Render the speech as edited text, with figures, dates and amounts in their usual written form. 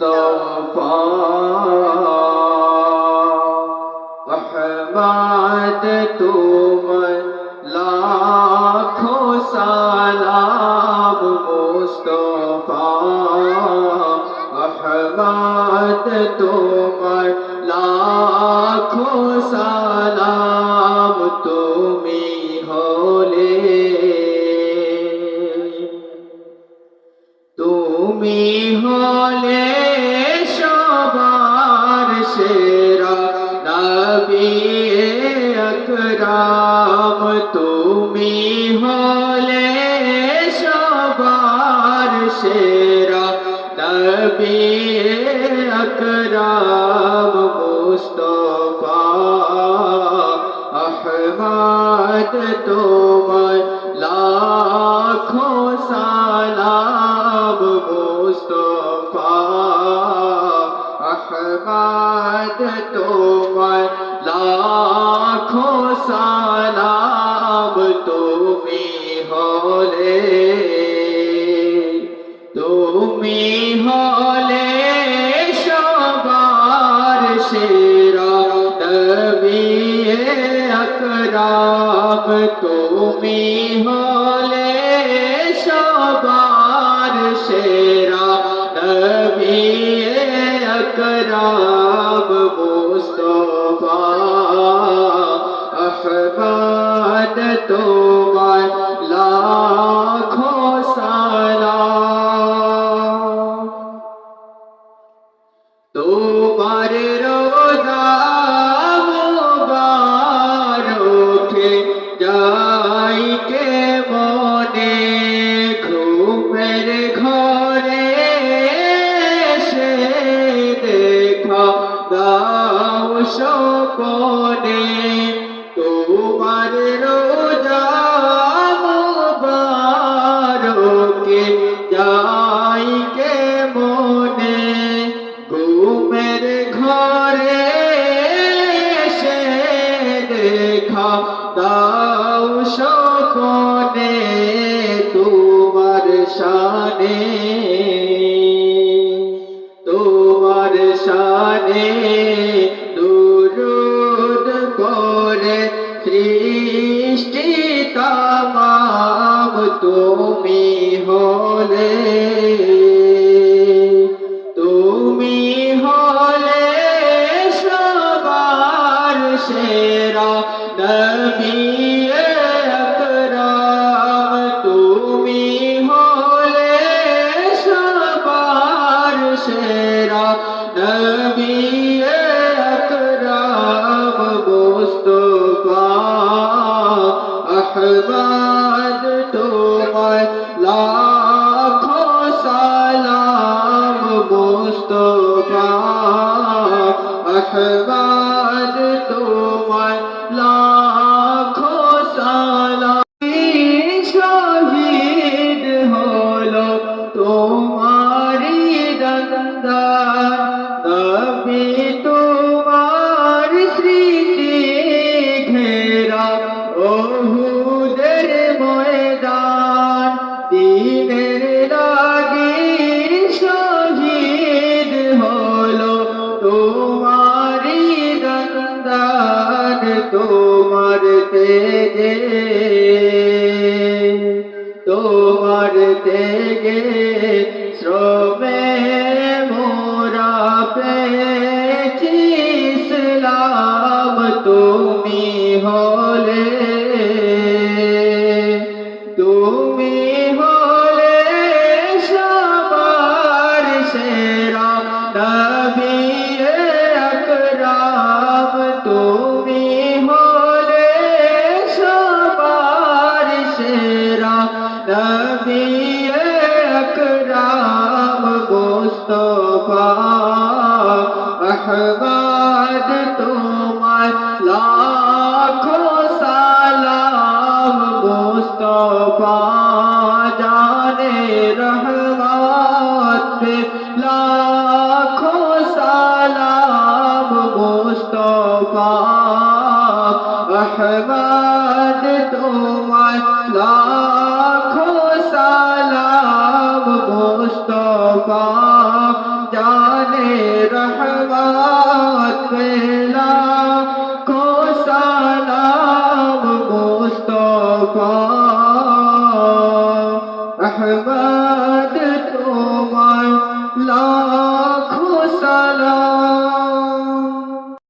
মুস্তফা রহমত তোমার লাখো সালাম মুস্তফা রহমত তোমার লাখো সালাম তুমি হলে তুমি হলে সবার সেরা নবী আকরাম তুমি হলে সবার সেরা নবী আকরাম মুস্তফা আহমদ তোমার লাখো সালাম মুস্তফা আহমদ তোমার লাখো সালাম তুমি হলে সবার সেরা নবী আকরাম তুমি হলে সবার সেরা নবী আকরাম মুস্তফা আহমদ তোমার লাখো সালাম তোমার রোজা মুবারকে যাইতে মনে ঘুমের ঘরে সে দেখা দাও সপনে তোমার রোজা মুবারকে যাইতে মনে ঘুমের ঘরে সে দেখা দাও সপনে তোমার শানে দুরূদ করে সৃষ্টি তামাম তুমি হলে সবার সেরা নবী আকরাম তুমি হলে সবার সেরা নবী আকরাম মুস্তফা আহমদ তোমার লাখো সালাম মুস্তফা আহমদ তোমার লাখো সালাম শহীদ হলো তোমারি দন্দান নবী তোমার স্মৃতি ঘেরা ওহুদের ময়দান দিনের লাগি শহীদ হলো তোমারি দন্দান তোমার তেগে শ্রমে মোরা পেয়েছি ইসলাম তুমি হলে সবার সেরা নবী আকরাম তুমি হলে সবার সেরা নবী আকরাম মুস্তফা আহমদ তোমার লাখো সালাম মুস্তফা জানে রহমত पे লাখো সালাম মুস্তফা আহমদ তোমার লাখো সালাম মুস্তফা জানে রহমত পেলা খো সালাম মুস্তফা রহমত তোমার লাখো সালাম